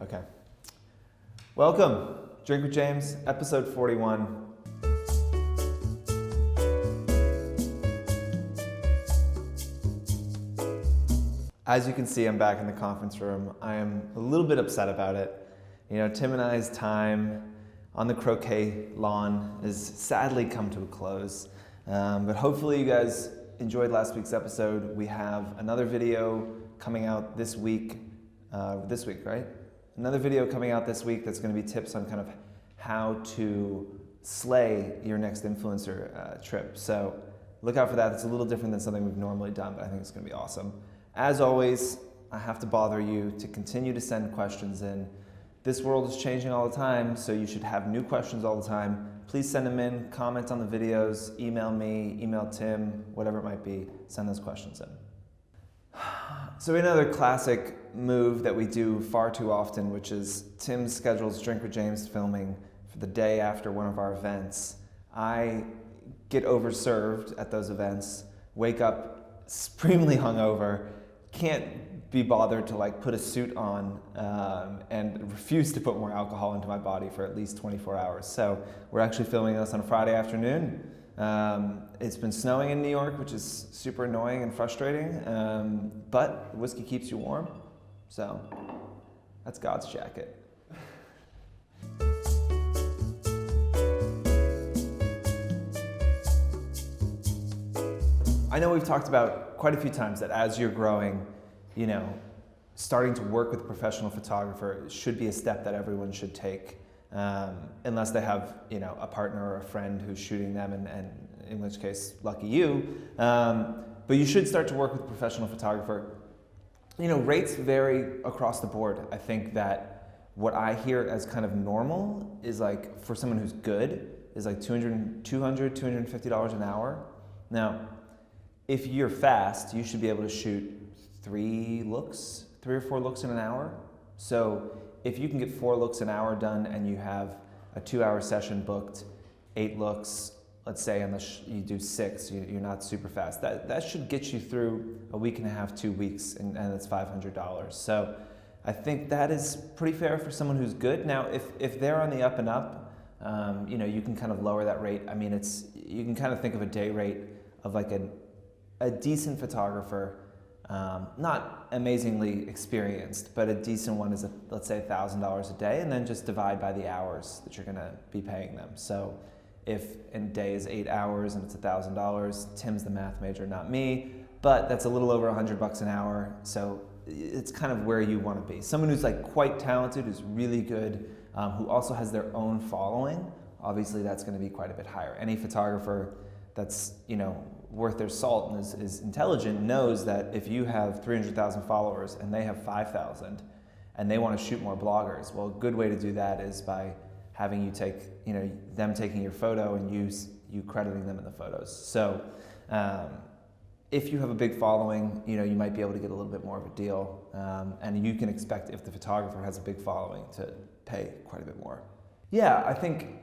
Okay. Welcome, Drink with James, episode 41. As you can see, I'm back in the conference room. I am a little bit upset about it. You know, Tim and I's time on the croquet lawn has sadly come to a close. But hopefully you guys enjoyed last week's episode. We have another video coming out this week, right? Another video coming out this week that's going to be tips on kind of how to slay your next influencer trip. So look out for that. It's a little different than something we've normally done, but I think it's going to be awesome. As always, I have to bother you to continue to send questions in. This world is changing all the time, so you should have new questions all the time. Please send them in, comment on the videos, email me, email Tim, whatever it might be, send those questions in. So another classic move that we do far too often, which is Tim schedules Drink with James filming for the day after one of our events. I get overserved at those events, wake up supremely hungover, can't be bothered to like put a suit on, and refuse to put more alcohol into my body for at least 24 hours. So we're actually filming this on a Friday afternoon. It's been snowing in New York, which is super annoying and frustrating, but whiskey keeps you warm, so that's God's jacket. I know we've talked about quite a few times that as you're growing, you know, starting to work with a professional photographer should be a step that everyone should take. Unless they have, you know, a partner or a friend who's shooting them, and in which case, lucky you. But you should start to work with a professional photographer. You know, rates vary across the board. I think that what I hear as kind of normal is like, for someone who's good, is like $250 an hour. Now, if you're fast, you should be able to shoot 3 or 4 looks in an hour. So if you can get 4 looks an hour done and you have a 2-hour session booked, 8 looks, let's say, unless you do 6, you're not super fast. That should get you through a week and a half, 2 weeks, and that's $500. So I think that is pretty fair for someone who's good. Now, if they're on the up and up, you know, you can kind of lower that rate. I mean, you can kind of think of a day rate of like a decent photographer. Not amazingly experienced, but a decent one is, let's say, $1,000 a day, and then just divide by the hours that you're going to be paying them. So if a day is 8 hours and it's $1,000, Tim's the math major, not me, but that's a little over $100 an hour. So it's kind of where you want to be. Someone who's like quite talented, who's really good, who also has their own following, obviously that's going to be quite a bit higher. Any photographer that's, you know, worth their salt and is intelligent knows that if you have 300,000 followers and they have 5,000 and they want to shoot more bloggers, well, a good way to do that is by having you take, you know, them taking your photo and you crediting them in the photos. So if you have a big following, you know, you might be able to get a little bit more of a deal, and you can expect, if the photographer has a big following, to pay quite a bit more. Yeah, I think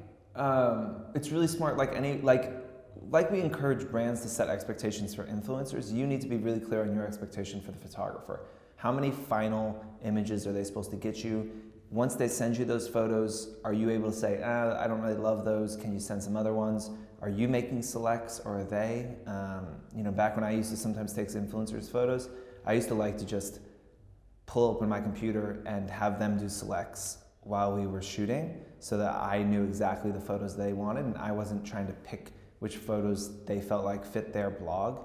it's really smart. Like we encourage brands to set expectations for influencers, you need to be really clear on your expectation for the photographer. How many final images are they supposed to get you? Once they send you those photos, are you able to say, I don't really love those, can you send some other ones? Are you making selects, or are they? You know, back when I used to sometimes take influencers' photos, I used to like to just pull open my computer and have them do selects while we were shooting, so that I knew exactly the photos they wanted, and I wasn't trying to pick which photos they felt like fit their blog.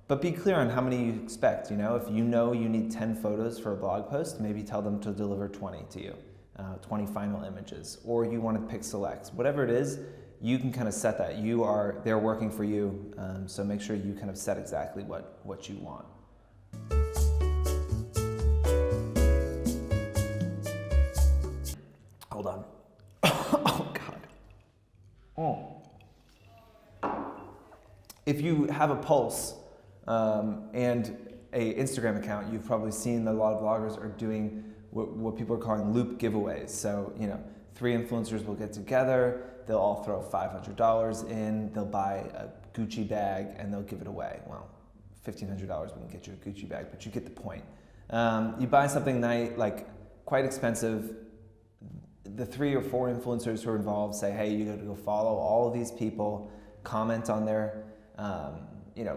But be clear on how many you expect. You know, if you know you need 10 photos for a blog post, maybe tell them to deliver 20 to you, 20 final images, or you want to pick selects. Whatever it is, you can kind of set that. They're working for you, so make sure you kind of set exactly what you want. Hold on. Oh, God. Oh. If you have a pulse and a Instagram account, you've probably seen that a lot of bloggers are doing what people are calling loop giveaways. So, you know, 3 influencers will get together, they'll all throw $500 in, they'll buy a Gucci bag, and they'll give it away. Well, $1,500 wouldn't get you a Gucci bag, but you get the point. You buy something nice, like quite expensive. The 3 or 4 influencers who are involved say, hey, you got to go follow all of these people, comment on their,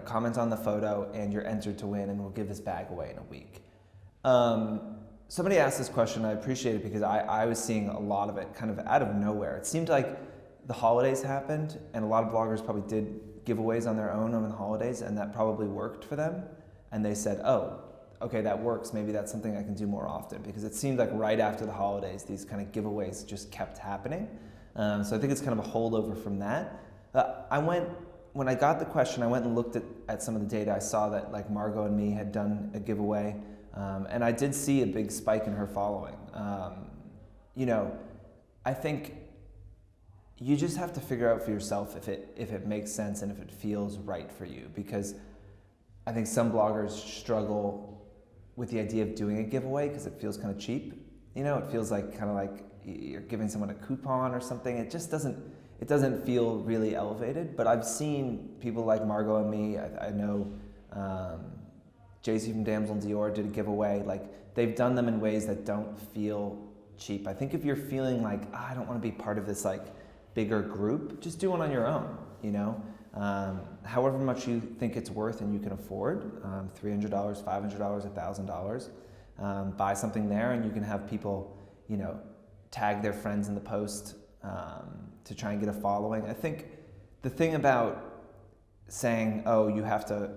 comment on the photo, and you're entered to win, and we'll give this bag away in a week. Somebody asked this question, I appreciate it, because I was seeing a lot of it kind of out of nowhere. It seemed like the holidays happened, and a lot of bloggers probably did giveaways on their own over the holidays, and that probably worked for them. And they said, oh, okay, that works. Maybe that's something I can do more often, because it seemed like right after the holidays, these kind of giveaways just kept happening. So I think it's kind of a holdover from that. When I got the question, I went and looked at some of the data. I saw that like Margot and me had done a giveaway, and I did see a big spike in her following. I think you just have to figure out for yourself if it makes sense and if it feels right for you, because I think some bloggers struggle with the idea of doing a giveaway because it feels kind of cheap. It feels like kind of like you're giving someone a coupon or something. It just doesn't feel really elevated. But I've seen people like Margot and me. I know JC from Damsel in Dior did a giveaway. Like, they've done them in ways that don't feel cheap. I think if you're feeling like, I don't want to be part of this like bigger group, just do one on your own. However much you think it's worth and you can afford, $300, $500, $1,000, buy something there, and you can have people, tag their friends in the post to try and get a following. I think the thing about saying, oh, you have to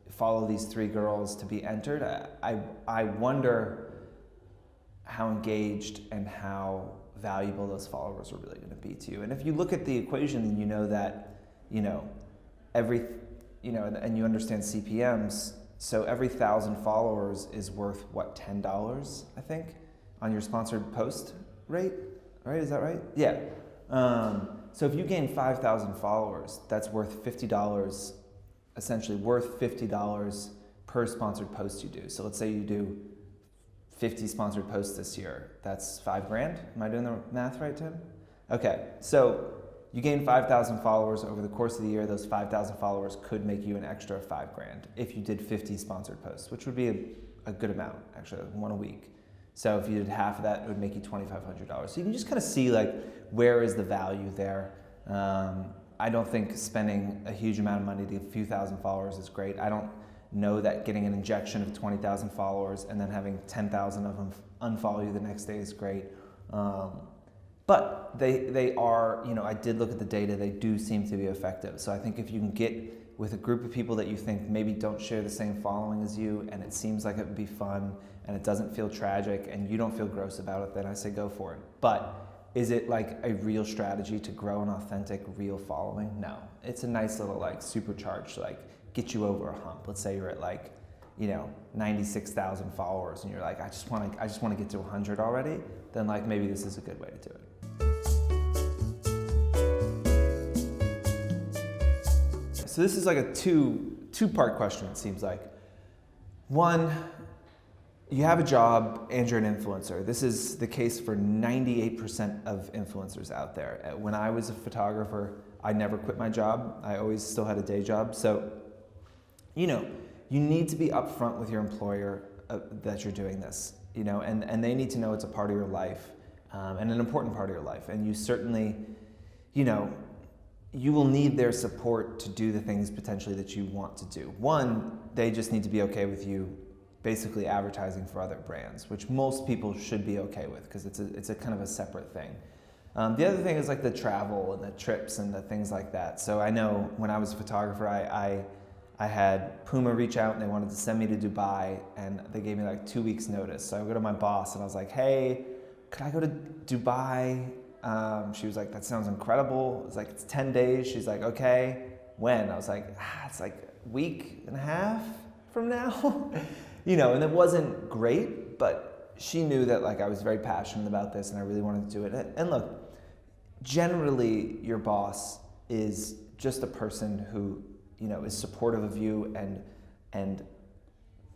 follow these 3 girls to be entered, I wonder how engaged and how valuable those followers are really going to be to you. And if you look at the equation, then you know that, and you understand CPMs, so every 1,000 followers is worth, what, $10, I think, on your sponsored post rate, right? Is that right? Yeah. So if you gain 5,000 followers, that's worth $50, essentially worth $50 per sponsored post you do. So let's say you do 50 sponsored posts this year, that's $5,000. Am I doing the math right, Tim? Okay, so you gain 5,000 followers over the course of the year. Those 5,000 followers could make you an extra $5,000 if you did 50 sponsored posts, which would be a good amount, actually, one a week. So if you did half of that, it would make you $2,500. So you can just kind of see like, where is the value there? I don't think spending a huge amount of money to get a few thousand followers is great. I don't know that getting an injection of 20,000 followers and then having 10,000 of them unfollow you the next day is great. But they are, I did look at the data, they do seem to be effective. So I think if you can get with a group of people that you think maybe don't share the same following as you, and it seems like it would be fun, and it doesn't feel tragic, and you don't feel gross about it, then I say go for it. But is it like a real strategy to grow an authentic, real following? No. It's a nice little like supercharged, like get you over a hump. Let's say you're at like, 96,000 followers, and you're like, I just want to get to 100 already. Then like maybe this is a good way to do it. So this is like a two-part question, it seems like. One, you have a job and you're an influencer. This is the case for 98% of influencers out there. When I was a photographer, I never quit my job. I always still had a day job. So, you need to be upfront with your employer that you're doing this, and they need to know it's a part of your life, and an important part of your life. And you certainly, you will need their support to do the things potentially that you want to do. One, they just need to be okay with you basically advertising for other brands, which most people should be okay with because it's a kind of a separate thing. The other thing is like the travel and the trips and the things like that. So I know when I was a photographer, I had Puma reach out and they wanted to send me to Dubai, and they gave me like 2 weeks notice. So I go to my boss and I was like, hey, could I go to Dubai? She was like, that sounds incredible. It's like, it's 10 days. She's like, okay, when? I was like, it's like a week and a half from now. And it wasn't great, but she knew that like I was very passionate about this and I really wanted to do it. And look, generally your boss is just a person who, is supportive of you and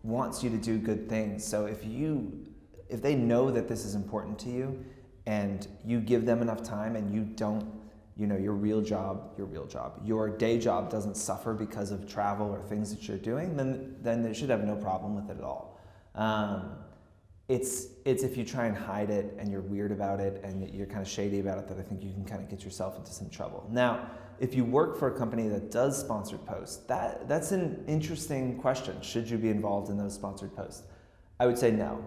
wants you to do good things. So if they know that this is important to you and you give them enough time and you don't, your real job, your day job doesn't suffer because of travel or things that you're doing, then they should have no problem with it at all. it's if you try and hide it and you're weird about it and you're kind of shady about it that I think you can kind of get yourself into some trouble. Now, if you work for a company that does sponsored posts, that's an interesting question. Should you be involved in those sponsored posts? I would say no.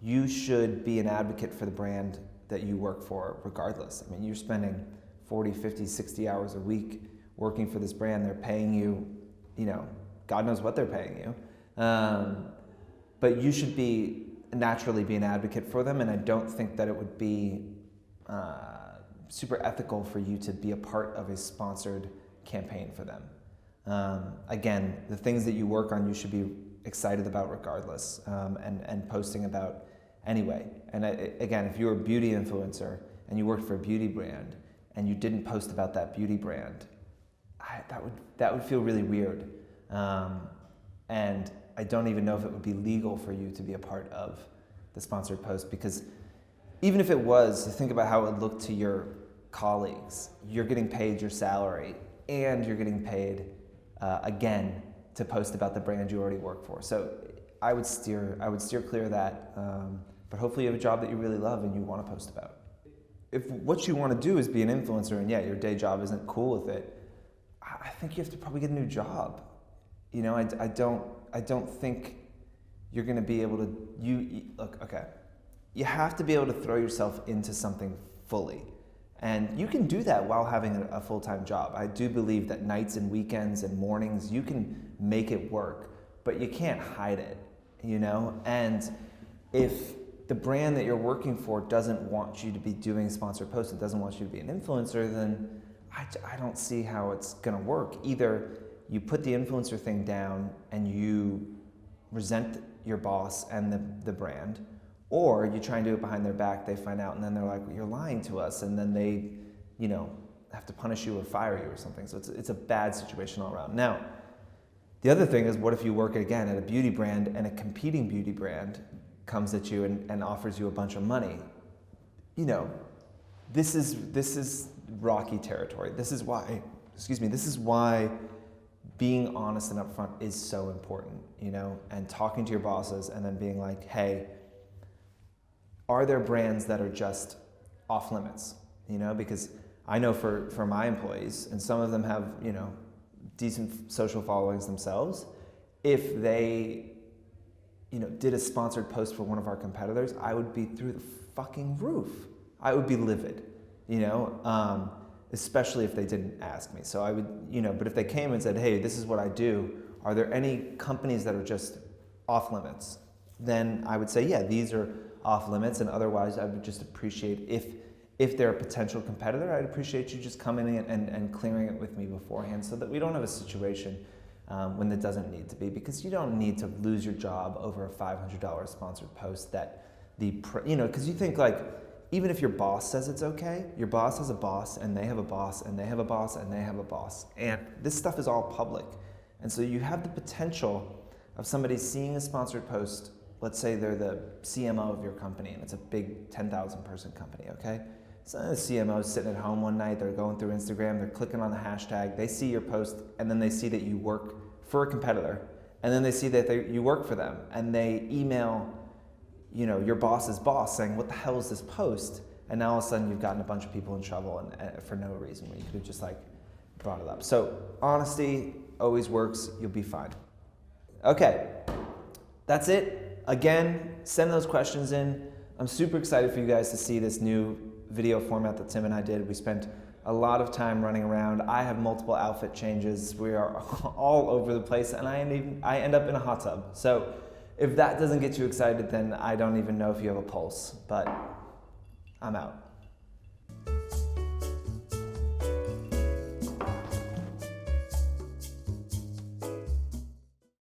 You should be an advocate for the brand that you work for regardless. I mean, you're spending 40, 50, 60 hours a week working for this brand. They're paying you, God knows what they're paying you. But you should naturally be an advocate for them, and I don't think that it would be super ethical for you to be a part of a sponsored campaign for them. Again, the things that you work on, you should be excited about regardless, and posting about anyway. And again, if you're a beauty influencer and you worked for a beauty brand and you didn't post about that beauty brand, that would feel really weird. And I don't even know if it would be legal for you to be a part of the sponsored post, because even if it was, think about how it would look to your colleagues. You're getting paid your salary and you're getting paid again to post about the brand you already work for. So I would steer clear of that, but hopefully you have a job that you really love and you want to post about. If what you want to do is be an influencer and your day job isn't cool with it, I think you have to probably get a new job. I don't think you're going to be able to, you have to be able to throw yourself into something fully. And you can do that while having a full-time job. I do believe that nights and weekends and mornings, you can make it work, but you can't hide it, And if the brand that you're working for doesn't want you to be doing sponsored posts, it doesn't want you to be an influencer, then I don't see how it's going to work. Either you put the influencer thing down and you resent your boss and the brand, or you try and do it behind their back, they find out, and then they're like, well, you're lying to us, and then they, have to punish you or fire you or something. So it's a bad situation all around. Now, the other thing is, what if you work again at a beauty brand and a competing beauty brand comes at you and offers you a bunch of money? This is rocky territory. This is why being honest and upfront is so important, and talking to your bosses and then being like, hey, are there brands that are just off limits? Because I know for my employees, and some of them have, decent social followings themselves, if they, did a sponsored post for one of our competitors, I would be through the fucking roof. I would be livid, especially if they didn't ask me. So I would, but if they came and said, hey, this is what I do, are there any companies that are just off limits? Then I would say, yeah, these are off limits, and otherwise I would just appreciate if they're a potential competitor, I'd appreciate you just coming in and clearing it with me beforehand so that we don't have a situation when it doesn't need to be, because you don't need to lose your job over a $500 sponsored post that because you think like, even if your boss says it's okay, your boss has a boss and they have a boss and they have a boss and they have a boss. And this stuff is all public. And so you have the potential of somebody seeing a sponsored post. Let's say they're the CMO of your company and it's a big 10,000 person company, okay? So the CMO is sitting at home one night, they're going through Instagram, they're clicking on the hashtag, they see your post, and then they see that you work for a competitor, and then they see that you work for them, and they email your boss's boss saying, what the hell is this post? And now all of a sudden you've gotten a bunch of people in trouble and for no reason, when you could have just brought it up. So honesty always works, you'll be fine. Okay, that's it. Again, send those questions in. I'm super excited for you guys to see this new video format that Tim and I did. We spent a lot of time running around. I have multiple outfit changes. We are all over the place, and I end up in a hot tub. So if that doesn't get you excited, then I don't even know if you have a pulse, but I'm out.